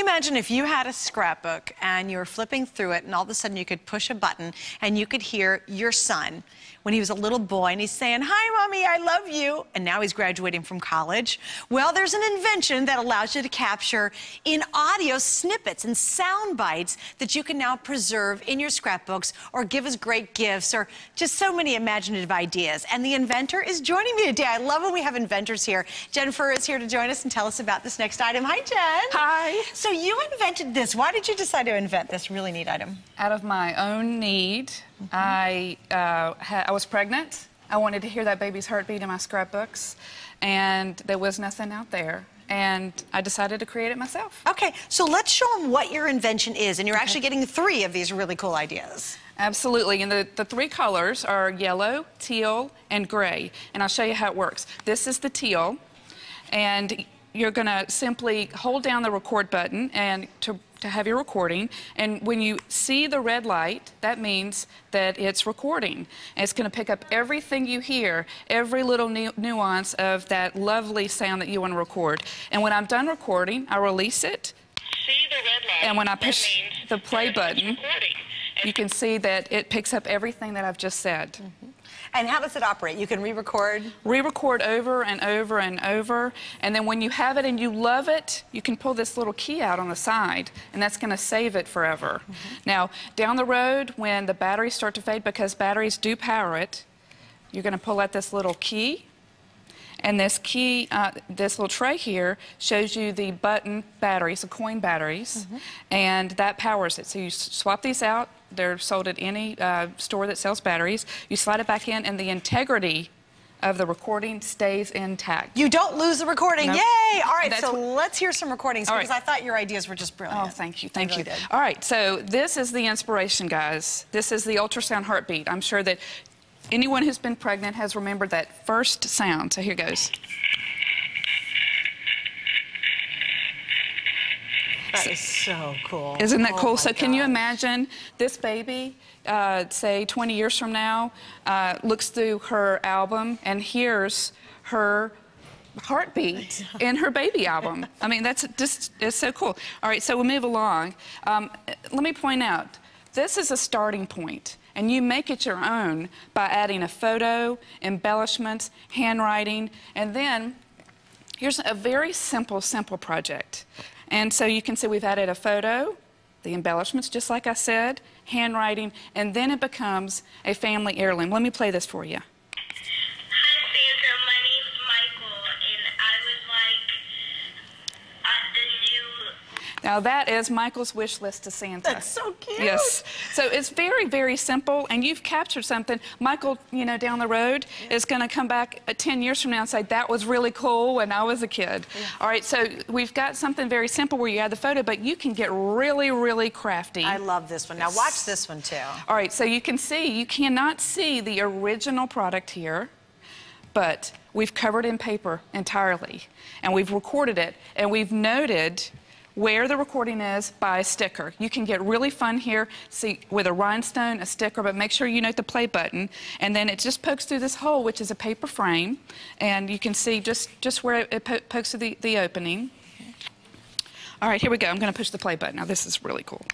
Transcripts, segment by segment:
imagine if you had a scrapbook and you were flipping through it and all of a sudden you could push a button and you could hear your son when he was a little boy and he's saying, "Hi, Mommy, I love you," and now he's graduating from college? Well, there's an invention that allows you to capture in audio snippets and sound bites that you can now preserve in your scrapbooks or give as great gifts or just so many imaginative ideas. And the inventor is joining me today. I love when we have inventors here. Jenn Furr is here to join us and tell us about this next item. Hi, Jenn. Hi. So you invented this. Why did you decide to invent this really neat item? Out of my own need, I was pregnant. I wanted to hear that baby's heartbeat in my scrapbooks, and there was nothing out there. And I decided to create it myself. Okay, so let's show them what your invention is. And you're actually getting 3 of these really cool ideas. Absolutely, and the 3 colors are yellow, teal, and gray. And I'll show you how it works. This is the teal, and you're gonna simply hold down the record button and to have your recording, and when you see the red light, that means that it's recording. And it's going to pick up everything you hear, every little nuance of that lovely sound that you want to record. And when I'm done recording, I release it. See the red light, and when I push the play button, you can see that it picks up everything that I've just said. And how does it operate? You can re-record? Re-record over and over and over, and then when you have it and you love it, you can pull this little key out on the side, and that's going to save it forever. Now, down the road, when the batteries start to fade, because batteries do power it, you're going to pull out this little key, and this key, this little tray here, shows you the button batteries, the coin batteries, and that powers it. So you swap these out. They're sold at any store that sells batteries. You slide it back in, and the integrity of the recording stays intact. You don't lose the recording. Nope. Yay! All right, so let's hear some recordings, because I thought your ideas were just brilliant. Oh, thank you, thank you. All right, so this is the inspiration, guys. This is the ultrasound heartbeat. I'm sure that anyone who's been pregnant has remembered that first sound. So here goes. That is so cool. Isn't that cool? So gosh. Can you imagine this baby, say 20 years from now, looks through her album and hears her heartbeat in her baby album? I mean, that's just, it's so cool. All right, so we'll move along. Let me point out, this is a starting point, and you make it your own by adding a photo, embellishments, handwriting, and then here's a very simple project. And so you can see we've added a photo, the embellishments, just like I said, handwriting, and then it becomes a family heirloom. Let me play this for you. Hi, Santa. My name's Michael, and I would like the new... Now that is Michael's wish list to Santa. That's so cute. Yes. So it's very, very simple, and you've captured something. Michael, you know, down the road is going to come back 10 years from now and say, that was really cool when I was a kid. All right, so we've got something very simple where you add the photo, but you can get really, really crafty. I love this one. Now watch this one too. All right, so you can see, you cannot see the original product here, but we've covered in paper entirely, and we've recorded it, and we've noted where the recording is by a sticker. You can get really fun here, see, with a rhinestone, a sticker, but make sure you note the play button, and then it just pokes through this hole, which is a paper frame, and you can see just where it pokes through the opening. All right, here we go. I'm going to push the play button. Now, this is really cool.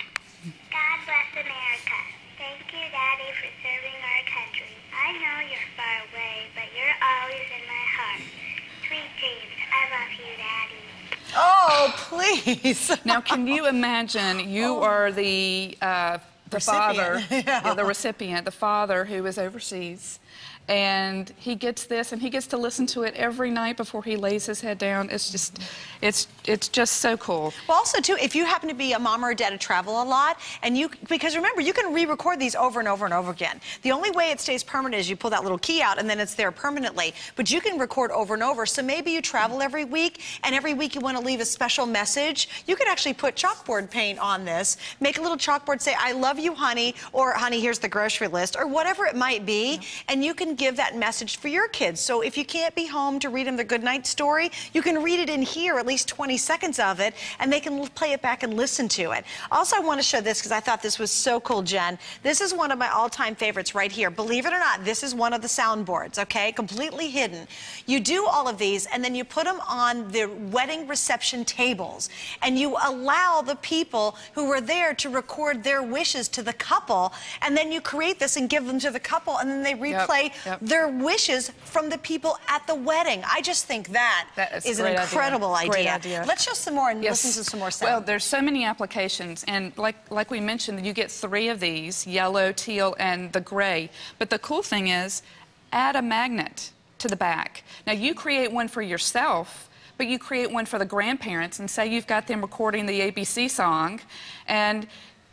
God bless America. Thank you, Daddy, for serving our country. I know you're far away, but you're always in my heart. Sweet dreams. I love you, Daddy. Oh, please. Now, can you imagine you are the father, the recipient, the father who is overseas, and he gets this, and he gets to listen to it every night before he lays his head down. It's just so cool. Well, also, too, if you happen to be a mom or a dad to travel a lot, and because remember, you can re-record these over and over and over again. The only way it stays permanent is you pull that little key out, and then it's there permanently. But you can record over and over. So maybe you travel every week, and every week you want to leave a special message. You could actually put chalkboard paint on this, make a little chalkboard, say, "I love you, honey," or "Honey, here's the grocery list," or whatever it might be, and you can can give that message for your kids. So if you can't be home to read them their goodnight story, you can read it in here, at least 20 seconds of it, and they can play it back and listen to it. Also, I want to show this because I thought this was so cool, Jen. This is one of my all-time favorites right here. Believe it or not, this is one of the soundboards, okay? Completely hidden. You do all of these, and then you put them on the wedding reception tables, and you allow the people who were there to record their wishes to the couple, and then you create this and give them to the couple, and then they replay their wishes from the people at the wedding. I just think that is an incredible idea. Let's show some more and listen to some more sound. Well, there's so many applications, and like we mentioned, you get 3 of these, yellow, teal, and the gray. But the cool thing is, add a magnet to the back. Now, you create one for yourself, but you create one for the grandparents, and say you've got them recording the ABC song, and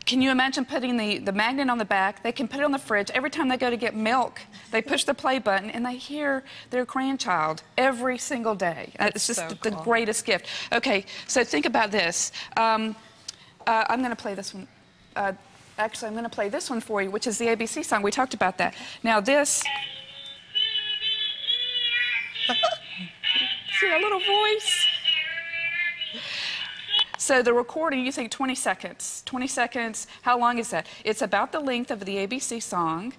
can you imagine putting the magnet on the back? They can put it on the fridge. Every time they go to get milk, they push the play button, and they hear their grandchild every single day. It's just the greatest gift. Okay, so think about this. I'm going to play this one. Actually, I'm going to play this one for you, which is the ABC song. We talked about that. Now, this... See that little voice? So the recording, you think 20 seconds. 20 seconds, how long is that? It's about the length of the ABC song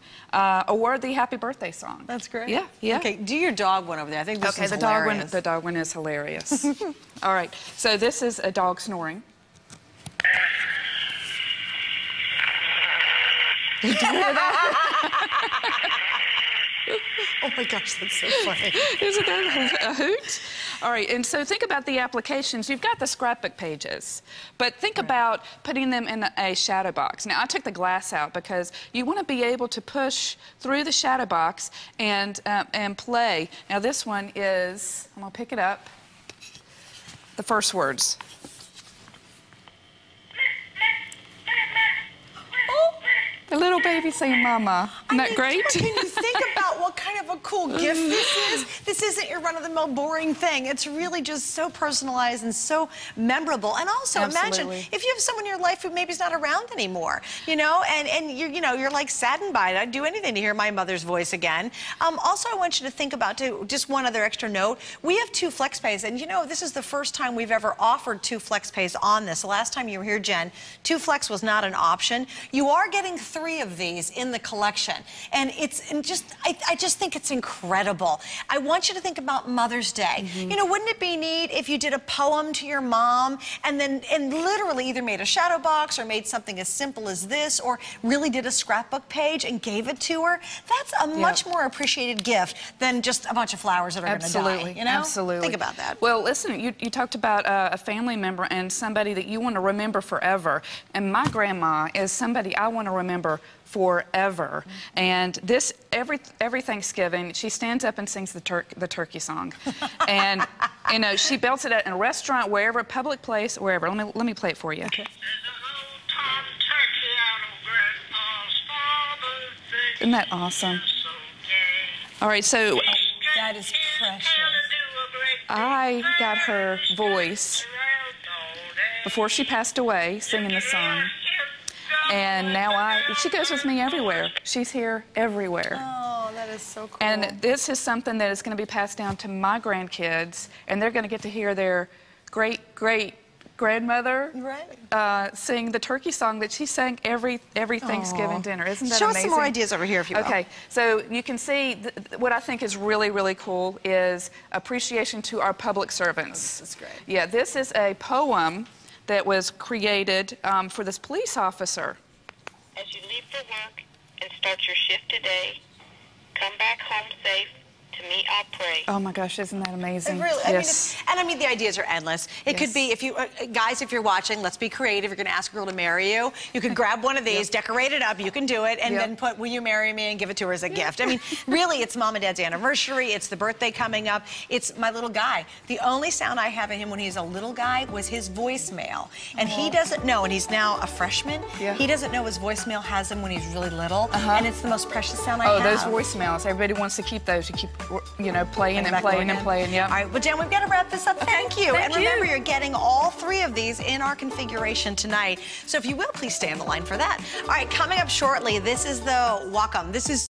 or the happy birthday song. That's great. Yeah, yeah. Okay, do your dog one over there. I think this is hilarious. The dog one is hilarious. All right, so this is a dog snoring. Did you hear that? Oh my gosh, that's so funny. Isn't that a hoot? All right, and so think about the applications. You've got the scrapbook pages, but think about putting them in a shadow box. Now, I took the glass out because you want to be able to push through the shadow box and play. Now, this one is, I'm going to pick it up, the first words. The little baby saying mama. Isn't that great? Can you think about what kind of a cool gift this is? This isn't your run-of-the-mill boring thing. It's really just so personalized and so memorable. And also imagine if you have someone in your life who maybe is not around anymore, you know, and you're like saddened by it. I'd do anything to hear my mother's voice again. Also, I want you to think about, too, just one other extra note. We have 2 FlexPays, and you know, this is the first time we've ever offered 2 FlexPays on this. The last time you were here, Jen, 2 Flex was not an option. You are getting 3 of these in the collection, and I just think it's incredible. I want you to think about Mother's Day. You know, wouldn't it be neat if you did a poem to your mom and literally either made a shadow box or made something as simple as this, or really did a scrapbook page and gave it to her? That's a much more appreciated gift than just a bunch of flowers that are going to die. You know? Absolutely. Think about that. Well, listen, you talked about a family member and somebody that you want to remember forever, and my grandma is somebody I want to remember forever. And this, every Thanksgiving, she stands up and sings the turkey song. And, you know, she belts it at in a restaurant, wherever, public place, wherever. Let me play it for you. Okay. Isn't that awesome? All right, so... That is precious. I got her voice before she passed away singing the song. And now she goes with me everywhere. She's here everywhere. Oh, that is so cool. And this is something that is going to be passed down to my grandkids, and they're going to get to hear their great-great-grandmother sing the turkey song that she sang every Thanksgiving dinner. Isn't that amazing? Show us some more ideas over here, if you will. Okay, so you can see what I think is really, really cool is appreciation to our public servants. Oh, this is great. Yeah, this is a poem that was created for this police officer. As you leave for work and start your shift today, come back home safe. To me, I pray. Oh my gosh, isn't that amazing? Really, yes. I mean, the ideas are endless. It could be, if you guys, if you're watching, let's be creative. You're going to ask a girl to marry you. You could grab one of these, decorate it up. You can do it, and then put "Will you marry me?" and give it to her as a gift. I mean, really, it's Mom and Dad's anniversary. It's the birthday coming up. It's my little guy. The only sound I have of him when he's a little guy was his voicemail, and he doesn't know. And he's now a freshman. He doesn't know his voicemail has him when he's really little, and it's the most precious sound I have. Oh, those voicemails. Everybody wants to keep those. You keep, you know, playing and playing and playing. Yeah. All right. Well, Jen, we've got to wrap this up. Thank you. And remember, you're getting all 3 of these in our configuration tonight. So if you will, please stay on the line for that. All right. Coming up shortly, this is the Wacom. This is